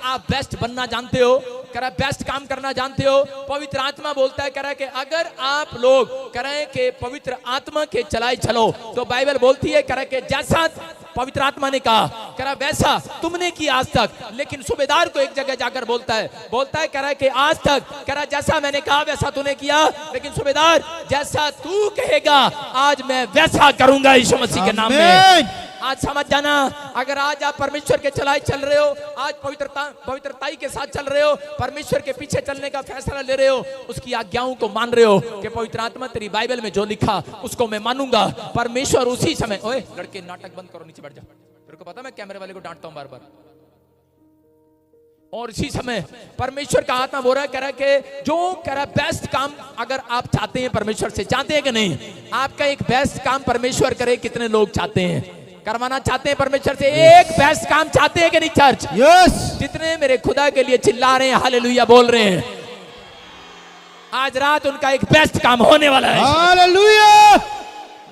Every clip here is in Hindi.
आप बेस्ट बनना जानते हो? कह रहा है बेस्ट काम करना जानते हो? पवित्र आत्मा बोलता है, कह रहा है कि अगर आप लोग कह रहे हैं कि पवित्र आत्मा के चलाए चलो, तो बाइबल बोलती है कह रहा है कि जैसा पवित्र आत्मा ने कहा, कह रहा वैसा तुमने किया आज तक। लेकिन सूबेदार को एक जगह जाकर बोलता है कह रहा है कि आज तक कह रहा जैसा मैंने कहा वैसा तूने किया, लेकिन सूबेदार जैसा तू कहेगा आज मैं वैसा करूंगा यीशु मसीह के नाम में। आज समझ जाना, अगर आज आप परमेश्वर के चलाए चल रहे हो, आज पवित्रताई के साथ चल रहे हो, परमेश्वर के पीछे चलने का फैसला ले रहे हो, उसकी आज्ञाओं को मान रहे हो कि पवित्र आत्मा तेरी बाइबल में जो लिखा उसको मैं मानूंगा, परमेश्वर उसी समय, ओए लड़के नाटक बंद करो, नीचे बैठ जा, तेरे को पता मैं कैमरे वाले को डांटता हूं बार बार। और इसी समय परमेश्वर का आत्मा बोल रहा है, कह रहा है कि जो कह रहा है बेस्ट काम अगर आप चाहते हैं परमेश्वर से, चाहते हैं कि नहीं? आपका एक बेस्ट काम परमेश्वर करे, कितने लोग चाहते हैं? करवाना चाहते हैं परमेश्वर से एक बेस्ट काम चाहते हैं कि नहीं चर्च? यस। जितने मेरे खुदा के लिए चिल्ला रहे हैं, हालेलुया बोल रहे हैं, आज रात उनका एक बेस्ट काम होने वाला है। हालेलुया।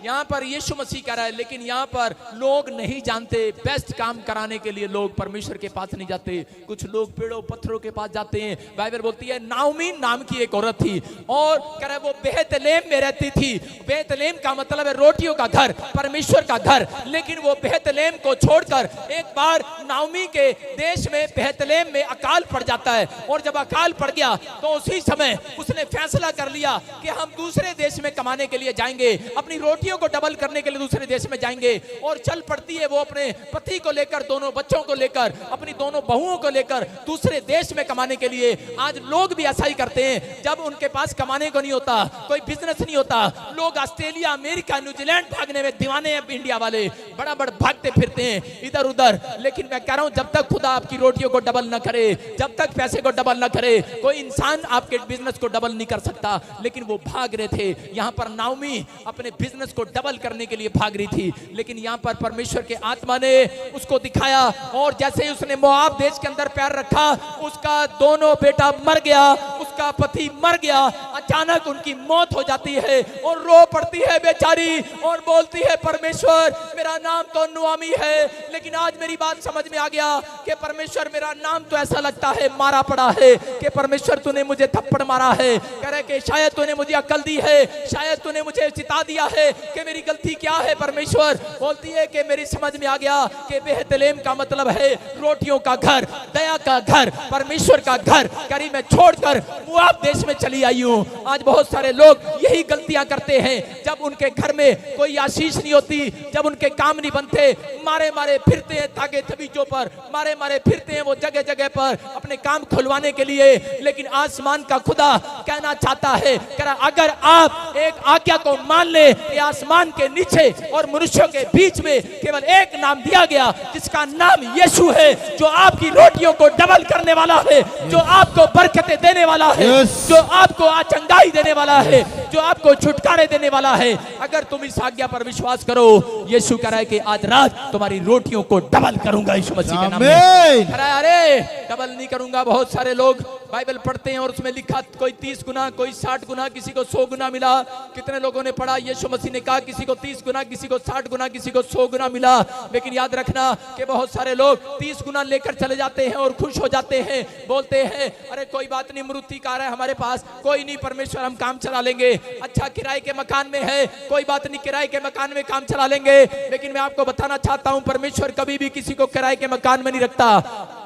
यहाँ पर यीशु मसीह कह रहा है, लेकिन यहाँ पर लोग नहीं जानते, बेस्ट काम कराने के लिए लोग परमेश्वर के पास नहीं जाते, कुछ लोग पेड़ों पत्थरों के पास जाते हैं। बाइबल बोलती है नाओमी नाम की एक औरत थी और कह रहा है वो बेहतलेम में रहती थी। बेहतलेम का मतलब है रोटियों का घर, परमेश्वर का घर। लेकिन वो बेहतलेम को छोड़कर एक बार नाओमी के देश में बेहतलेम में अकाल पड़ जाता है, और जब अकाल पड़ गया तो उसी समय उसने फैसला कर लिया कि हम दूसरे देश में कमाने के लिए जाएंगे, अपनी रोटी को डबल करने के लिए दूसरे देश में जाएंगे। और चल पड़ती है वो अपने पति को लेकर, दोनों बच्चों को लेकर, अपनी दोनों बहुओं को लेकर दूसरे देश में कमाने के लिए। आज लोग भी ऐसा ही करते हैं, जब उनके पास कमाने को नहीं होता, कोई बिजनेस नहीं होता, लोग ऑस्ट्रेलिया, अमेरिका, न्यूजीलैंड भागने में दीवाने हैं। इंडिया वाले बड़ा बड़ा भागते फिरते हैं इधर उधर। लेकिन मैं कह रहा हूं जब तक खुदा आपकी रोटियों को डबल न करे, जब तक पैसे को डबल न करे, कोई इंसान आपके बिजनेस को डबल नहीं कर सकता। लेकिन वो भाग रहे थे। यहां पर नाओमी अपने बिजनेस को डबल करने के लिए भाग रही थी, लेकिन यहां पर परमेश्वर के आत्मा ने उसको दिखाया, और जैसे ही उसने मोआब देश के अंदर पैर रखा, उसका दोनों बेटा मर गया, उसका पति मर गया। अचानक उनकी मौत हो जाती है और रो पड़ती है बेचारी और बोलती है परमेश्वर मेरा नाम तो नुआमी है, लेकिन आज मेरी बात समझ में आ गया कि परमेश्वर मेरा नाम तो ऐसा लगता है मारा पड़ा है, कि परमेश्वर तूने मुझे थप्पड़ मारा है। कह रहे कि शायद तूने मुझे अक्ल दी है, शायद तूने मुझे चिता दिया है कि मेरी गलती क्या है। परमेश्वर बोलती है कि मेरी समझ में आ गया कि बेहतलेम का मतलब है रोटियों का घर, दया का घर, परमेश्वर का घर। करी मैं छोड़कर मोआब देश में चली आई हूं। आज बहुत सारे लोग यही गलतियां करते हैं, जब उनके घर में कोई आशीष नहीं होती, जब उनके काम नहीं बनते, मारे मारे फिरते हैं ताकि तबीजों पर, मारे मारे फिरते हैं वो जगह जगह पर अपने काम खुलवाने के लिए। लेकिन आसमान का खुदा कहना चाहता है, अगर आप एक आज्ञा को मान ले, आसमान के नीचे और मनुष्यों के बीच में केवल एक नाम दिया गया जिसका नाम यीशु है, जो आपकी रोटियों को डबल करने वाला है, जो आपको बरकतें देने वाला है, जो आपको आचंगाई देने वाला है, जो आपको छुटकारे देने वाला है। अगर तुम इस आज्ञा पर विश्वास करो, यीशु कह रहा है कि आज रात तुम्हारी रोटियों को डबल करूंगा यीशु मसीह के नाम में। अरे डबल नहीं करूंगा। बहुत सारे लोग बाइबल पढ़ते हैं और उसमें लिखा कोई 30 गुना, कोई 60 गुना, किसी को 100 गुना मिला। कितने लोगों ने पढ़ा यीशु मसीह ने कहा किसी को 30 गुना, किसी को 60 गुना, किसी को 100 गुना मिला। लेकिन याद रखना कि बहुत सारे लोग 30 गुना लेकर चले जाते हैं और खुश हो जाते हैं, बोलते हैं अरे कोई बात नहीं, मृत्यु कार है हमारे पास, कोई नहीं परमेश्वर हम काम चला लेंगे। अच्छा किराए के मकान में है, कोई बात नहीं किराए के मकान में काम चला लेंगे। लेकिन मैं आपको बताना चाहता हूं परमेश्वर कभी भी किसी को किराए के मकान में नहीं रखता।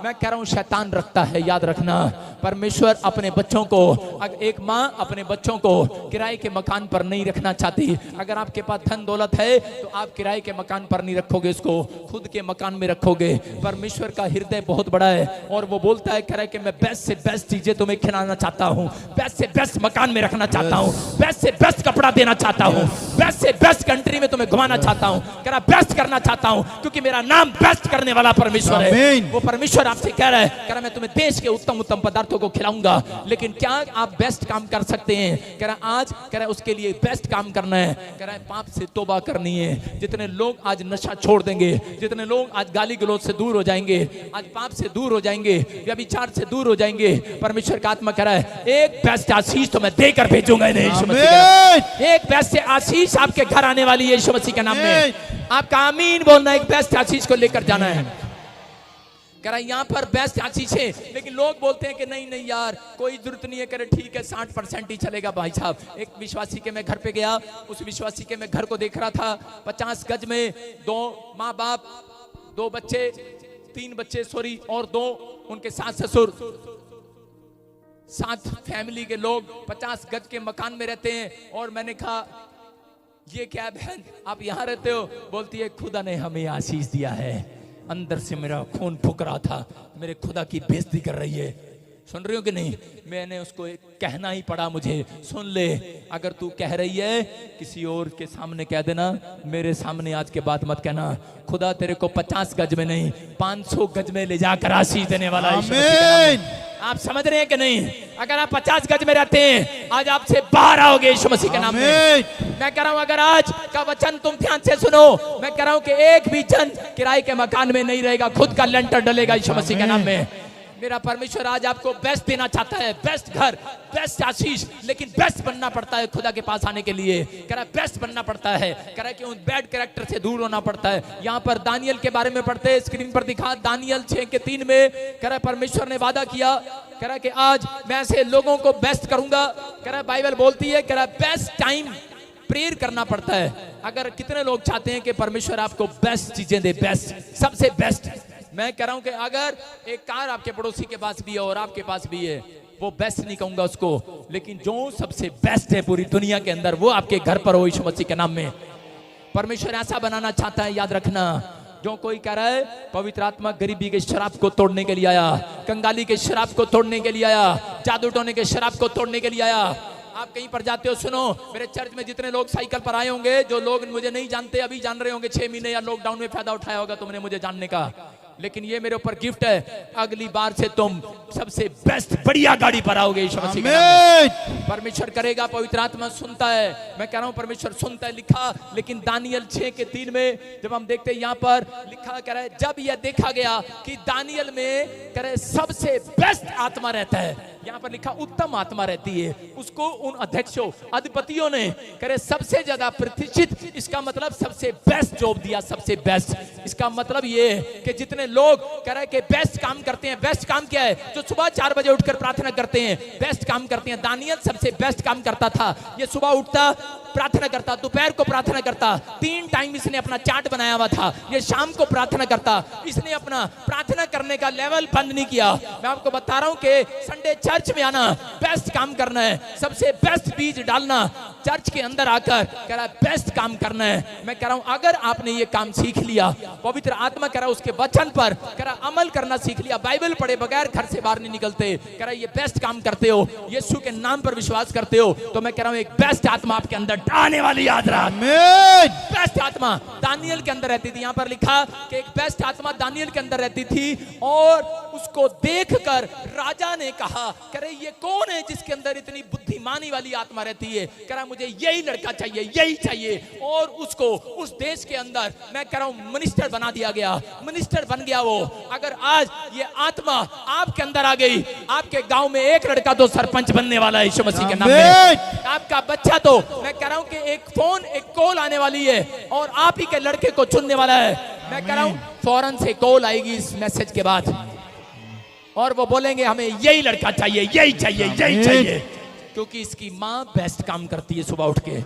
मैं कह रहा हूं शैतान रखता है। याद रखना परमेश्वर अपने बच्चों को, एक माँ अपने बच्चों को किराए के मकान पर नहीं रखना चाहती। अगर आपके पास धन दौलत है तो आप किराए के मकान पर नहीं रखोगे, इसको खुद के मकान में रखोगे। परमेश्वर का हृदय बहुत बड़ा है और वो बोलता है कह रहा है कि मैं बेस्ट से बेस्ट चीजें तुम्हें खिलाना चाहता हूँ, बेस्ट से बेस्ट मकान में रखना चाहता हूँ, बेस्ट से बेस्ट कपड़ा देना चाहता हूँ, बेस्ट से बेस्ट कंट्री में तुम्हें घुमाना चाहता हूँ, कह रहा बेस्ट करना चाहता हूँ, क्योंकि मेरा नाम बेस्ट करने वाला परमेश्वर है। वो परमेश्वर आपसे कह रहा है, कह रहा मैं तुम्हें देश के उत्तम उत्तम पदार्थों को खिलाऊंगा। लेकिन क्या आप बेस्ट काम कर सकते हैं? कह रहा आज, कह रहा उसके लिए बेस्ट काम करना है, कह रहा है पाप से तौबा करनी है। जितने लोग आज नशा छोड़ देंगे, जितने लोग आज गाली गलौज से दूर हो जाएंगे, आज पाप से दूर हो जाएंगे, व्यभिचार से दूर हो जाएंगे, परमेश्वर का आत्मा कह रहा है एक बेस्ट आशीष तो मैं देकर भेजूंगा यीशु मसीह के। एक बेस्ट आशीष आपके घर आने वाली है यीशु मसीह के नाम में। आपका आमीन बोलना, एक बेस्ट आशीष को लेकर जाना है। करा यहाँ पर बेस्ट आशीष है, लेकिन लोग बोलते हैं कि नहीं नहीं यार कोई जरूरत नहीं है, करे ठीक है 60% ही चलेगा। भाई साहब, एक विश्वासी के मैं घर पे गया, उस विश्वासी के मैं घर को देख रहा था, 50 गज में 2 माँ बाप, 2 बच्चे, 3 बच्चे सॉरी, और 2 उनके सास ससुर, 7 फैमिली के लोग 50 गज के मकान में रहते हैं। और मैंने कहा ये क्या बहन आप यहाँ रहते हो? बोलती है खुदा ने हमें आशीष दिया है। अंदर से मेरा खून फूक रहा था, मेरे खुदा की बेइज्जती कर रही है। सुन रही हो कि नहीं? मैंने उसको कहना ही पड़ा, मुझे सुन ले, अगर तू कह रही है किसी और के सामने कह देना, मेरे सामने आज के बाद मत कहना। खुदा तेरे को 50 गज में नहीं 500 गज में ले जाकर आशीष देने वाला है। आप समझ रहे हैं कि नहीं? अगर आप 50 गज में रहते हैं, आज आपसे बाहर आओगे यीशु मसीह के नाम में। मैं कह रहा हूं अगर आज का वचन तुम ध्यान से सुनो, मैं कह रहा हूं कि एक भी जन किराए के मकान में नहीं रहेगा, खुद का लेंटर डलेगा यीशु मसीह के नाम में। मेरा परमेश्वर आज आपको बेस्ट देना चाहता है, बेस्ट घर, बेस्ट आशीष, लेकिन बेस्ट बनना पड़ता है खुदा के पास आने के लिए। कह रहा बेस्ट बनना पड़ता है, कह रहा कि उन बैड कैरेक्टर से दूर होना पड़ता है। यहाँ पर दानियल के बारे में पढ़ते हैं, स्क्रीन पर दिखा, दानियल 6:3 में कह रहा परमेश्वर ने वादा किया, कह रहा कि आज मैं ऐसे लोगों को बेस्ट करूंगा। कह रहा बाइबल बोलती है, कह रहा बेस्ट टाइम प्रेयर करना पड़ता है। अगर कितने लोग चाहते हैं कि परमेश्वर आपको बेस्ट चीजें दे, बेस्ट, सबसे बेस्ट। मैं कह रहा हूं कि अगर एक कार आपके पड़ोसी के पास भी है और आपके पास भी है, वो बेस्ट नहीं कहूंगा उसको, लेकिन जो सबसे बेस्ट है पूरी दुनिया के अंदर वो आपके घर पर हो यीशु मसीह के नाम में। परमेश्वर ऐसा बनाना चाहता है, याद रखना। जो कोई कह रहा है पवित्र आत्मा गरीबी के शराब को तोड़ने के लिए आया, कंगाली के शराब को तोड़ने के लिए आया, जादू टोने के शराब को तोड़ने के लिए आया। आप कहीं पर जाते हो, सुनो, मेरे चर्च में जितने लोग साइकिल पर आए होंगे, जो लोग मुझे नहीं जानते अभी जान रहे होंगे, 6 महीने या लॉकडाउन में फायदा उठाया होगा तुमने मुझे जानने का, लेकिन ये मेरे ऊपर गिफ्ट है। अगली बार से तुम सबसे बेस्ट बढ़िया गाड़ी पर आओगे यीशु मसीह के नाम में। परमेश्वर करेगा, पवित्र आत्मा सुनता है। मैं कह रहा हूं परमेश्वर सुनता है, लिखा। लेकिन दानियल 6:3 में जब हम देखते हैं, यहाँ पर लिखा, कह रहा है जब यह देखा गया कि दानियल में कह रहे सबसे बेस्ट आत्मा रहता है, यहाँ पर लिखा उत्तम आत्मा रहती है, उसको उन अध्यक्षों अधिपतियों ने करे सबसे ज्यादा प्रतिष्ठित, इसका मतलब सबसे बेस्ट जॉब दिया, सबसे बेस्ट। इसका मतलब ये कि जितने लोग कह रहे कि बेस्ट काम करते हैं, बेस्ट काम क्या है? जो सुबह 4 बजे उठकर प्रार्थना करते हैं, बेस्ट काम करते हैं। दानियल सबसे बेस्ट काम करता था। ये सुबह उठता, प्रार्थना करता, दोपहर को प्रार्थना करता, 3 टाइम इसने अपना चार्ट बनाया हुआ था। ये शाम को प्रार्थना करता। इसने अपना प्रार्थना करने का लेवल बंद नहीं किया। मैं आपको बता रहा हूं कि संडे चर्च में आना, बेस्ट काम करना है, सबसे बेस्ट बीज डालना, चर्च के अंदर आकर कह रहा बेस्ट काम करना है। मैं कह रहा हूं अगर आपने ये काम सीख लिया, पवित्र आत्मा कह रहा उसके वचन पर कह रहा अमल करना सीख लिया, बाइबल पढ़े बगैर घर से बाहर नहीं निकलते, कह रहा ये बेस्ट काम करते हो, यीशु के नाम पर विश्वास करते हो, तो मैं कह रहा हूं एक बेस्ट आत्मा आपके अंदर आने वाली, याद रहा। बेस्ट आत्मा दानियल के अंदर रहती थी। यहाँ पर लिखा कि एक बेस्ट आत्मा दानियल के अंदर रहती थी, और उसको देखकर राजा ने कहा, कह रहे ये कौन है जिसके अंदर इतनी बुद्धिमानी वाली आत्मा रहती है? कह रहा मुझे यही लड़का चाहिए, यही चाहिए। और उसको उस देश के अंदर मैं कह रहा हूं मिनिस्टर बना दिया गया, मिनिस्टर बन गया वो। अगर आज ये आत्मा आपके अंदर आ गई, आपके गांव में एक लड़का तो सरपंच बनने वाला है यीशु मसीह के नाम में। आपका बच्चा तो मैं कह रहा हूं कि एक फोन, एक कॉल आने वाली है और आप ही के लड़के को चुनने वाला है। मैं कह रहा हूं फौरन से कॉल आएगी इस मैसेज के बाद, और वो बोलेंगे हमें यही लड़का चाहिए, यही चाहिए, यही चाहिए, क्योंकि इसकी माँ बेस्ट काम करती है सुबह उठ के,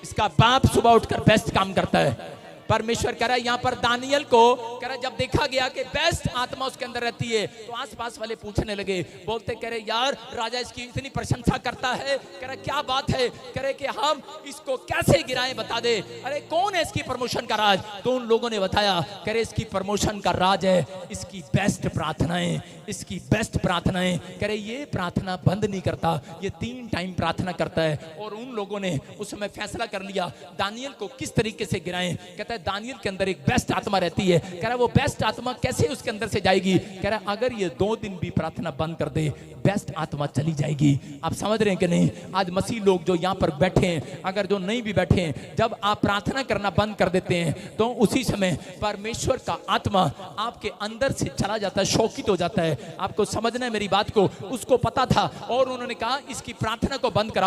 इसका बाप सुबह उठकर बेस्ट काम करता है। परमेश्वर कह रहा है यहाँ पर दानियल को, कह रहा जब देखा गया कि बेस्ट आत्मा उसके अंदर रहती है, तो आसपास वाले पूछने लगे, बोलते कह रहे यार राजा इसकी इतनी प्रशंसा करता है, कह रहा क्या बात है, कह रहे कि हम इसको कैसे गिराएं, बता दे। अरे कौन है इसकी प्रमोशन का राज? तो उन लोगों ने बताया, कह रहे इसकी प्रमोशन का राज है इसकी बेस्ट प्रार्थनाएं, इसकी बेस्ट प्रार्थनाएं। कह रहे ये प्रार्थना बंद नहीं करता, ये 3 टाइम प्रार्थना करता है। और उन लोगों ने उस समय फैसला कर लिया दानियल को किस तरीके से गिराएं। कहता है दानियल के अंदर एक बेस्ट आत्मा रहती है। कह रहा है वो बेस्ट आत्मा कैसे उसके अंदर से जाएगी? कह रहा है अगर ये 2 दिन भी प्रार्थना बंद कर दे, बेस्ट आत्मा चली जाएगी। आप समझ रहे हैं कि नहीं? आज मसीह लोग जो यहाँ पर बैठे हैं, अगर जो नहीं भी बैठे हैं, जब आप प्रार्थना करना बंद कर देते हैं, तो उसी समय परमेश्वर का आत्मा आपके अंदर से चला जाता है, शौकित हो जाता है। आपको समझना है मेरी बात को। उसको पता था और उन्होंने कहा इसकी प्रार्थना को बंद करा।